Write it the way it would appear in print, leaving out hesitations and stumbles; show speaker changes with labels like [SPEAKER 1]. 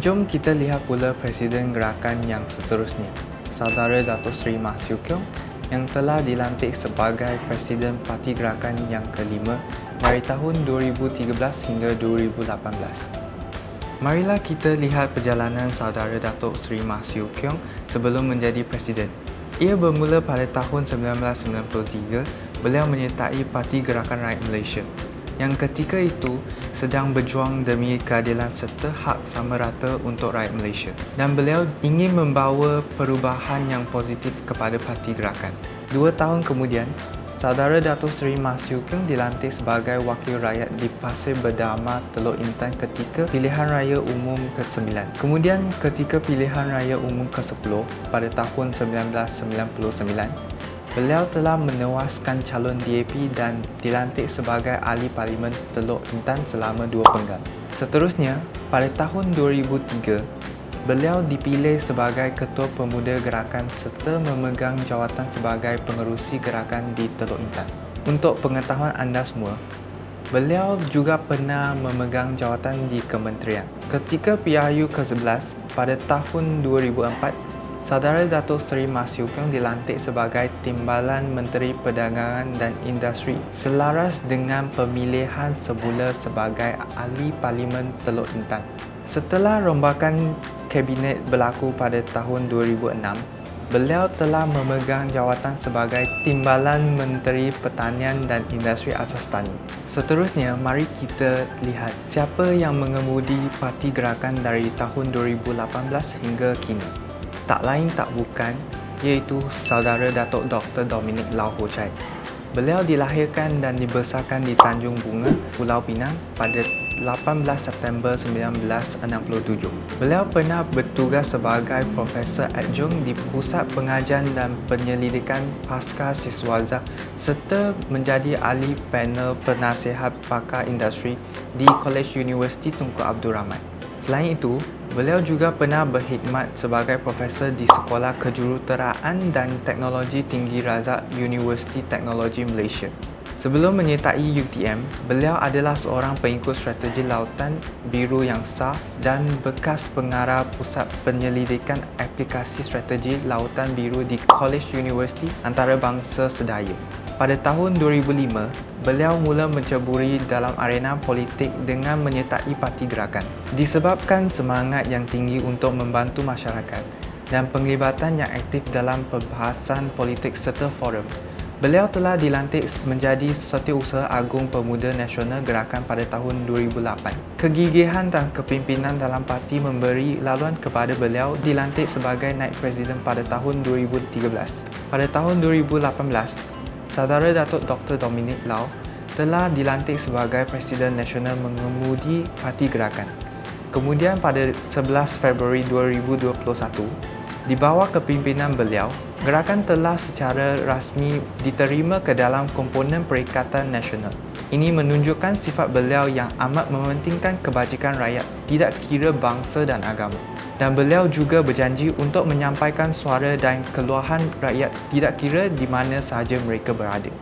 [SPEAKER 1] Jom kita lihat pula Presiden Gerakan yang seterusnya, Saudara Datuk Seri Mak Siu Kiong yang telah dilantik sebagai Presiden Parti Gerakan yang kelima dari tahun 2013 hingga 2018. Marilah kita lihat perjalanan Saudara Datuk Seri Mak Siu Kiong sebelum menjadi Presiden. Ia bermula pada tahun 1993, beliau menyertai Parti Gerakan Rakyat Malaysia yang ketika itu sedang berjuang demi keadilan serta hak sama rata untuk rakyat Malaysia, dan beliau ingin membawa perubahan yang positif kepada Parti Gerakan. 2 tahun kemudian, Saudara Datuk Seri Mak Siu Kiong dilantik sebagai Wakil Rakyat di Pasir Berdama, Teluk Intan ketika Pilihan Raya Umum ke-9. Kemudian ketika Pilihan Raya Umum ke-10 pada tahun 1999, beliau telah menewaskan calon DAP dan dilantik sebagai Ahli Parlimen Teluk Intan selama 2 penggal. Seterusnya, pada tahun 2003, beliau dipilih sebagai Ketua Pemuda Gerakan serta memegang jawatan sebagai Pengerusi Gerakan di Teluk Intan. Untuk pengetahuan anda semua, beliau juga pernah memegang jawatan di kementerian. Ketika PRU ke-11 pada tahun 2004, Saudara Datuk Seri Mak Siu Kiong dilantik sebagai Timbalan Menteri Perdagangan dan Industri selaras dengan pemilihan semula sebagai Ahli Parlimen Teluk Intan. Setelah rombakan Kabinet berlaku pada tahun 2006, beliau telah memegang jawatan sebagai Timbalan Menteri Pertanian dan Industri Asas Tani. Seterusnya, mari kita lihat siapa yang mengemudi Parti Gerakan dari tahun 2018 hingga kini. Tak lain tak bukan, iaitu Saudara Datuk Dr. Dominic Lau Ho Chai. Beliau dilahirkan dan dibesarkan di Tanjung Bunga, Pulau Pinang pada 18 September 1967. Beliau pernah bertugas sebagai Profesor Adjung di Pusat Pengajian dan Penyelidikan Pasca Siswaza serta menjadi ahli panel penasihat pakar industri di College University Tunku Abdul Rahman. Selain itu, beliau juga pernah berkhidmat sebagai Profesor di Sekolah Kejuruteraan dan Teknologi Tinggi Razak Universiti Teknologi Malaysia. Sebelum menyertai UTM, beliau adalah seorang pengikut strategi lautan biru yang sah dan bekas pengarah Pusat Penyelidikan Aplikasi Strategi Lautan Biru di College University Antarabangsa Sedaya. Pada tahun 2005, beliau mula menceburi dalam arena politik dengan menyertai Parti Gerakan. Disebabkan semangat yang tinggi untuk membantu masyarakat dan penglibatan yang aktif dalam perbahasan politik serta forum, beliau telah dilantik menjadi Setiausaha Agung Pemuda Nasional Gerakan pada tahun 2008. Kegigihan dan kepimpinan dalam parti memberi laluan kepada beliau dilantik sebagai Naib Presiden pada tahun 2013. Pada tahun 2018, Saudara Datuk Dr. Dominic Lau telah dilantik sebagai Presiden Nasional mengemudi Parti Gerakan. Kemudian pada 11 Februari 2021, di bawah kepimpinan beliau, gerakan telah secara rasmi diterima ke dalam komponen Perikatan Nasional. Ini menunjukkan sifat beliau yang amat mementingkan kebajikan rakyat, tidak kira bangsa dan agama. Dan beliau juga berjanji untuk menyampaikan suara dan keluahan rakyat tidak kira di mana sahaja mereka berada.